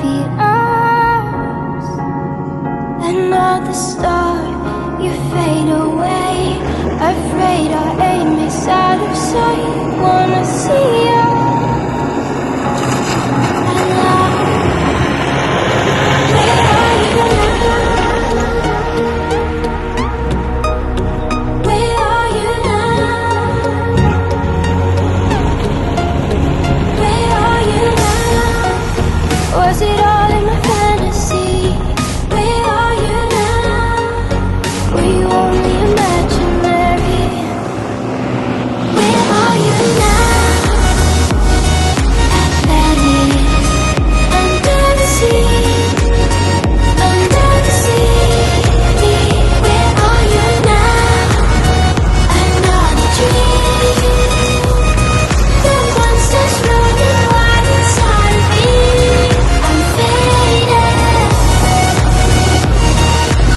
feed us. Another star, you fade away. Afraid our aim is out of sight. Wanna see us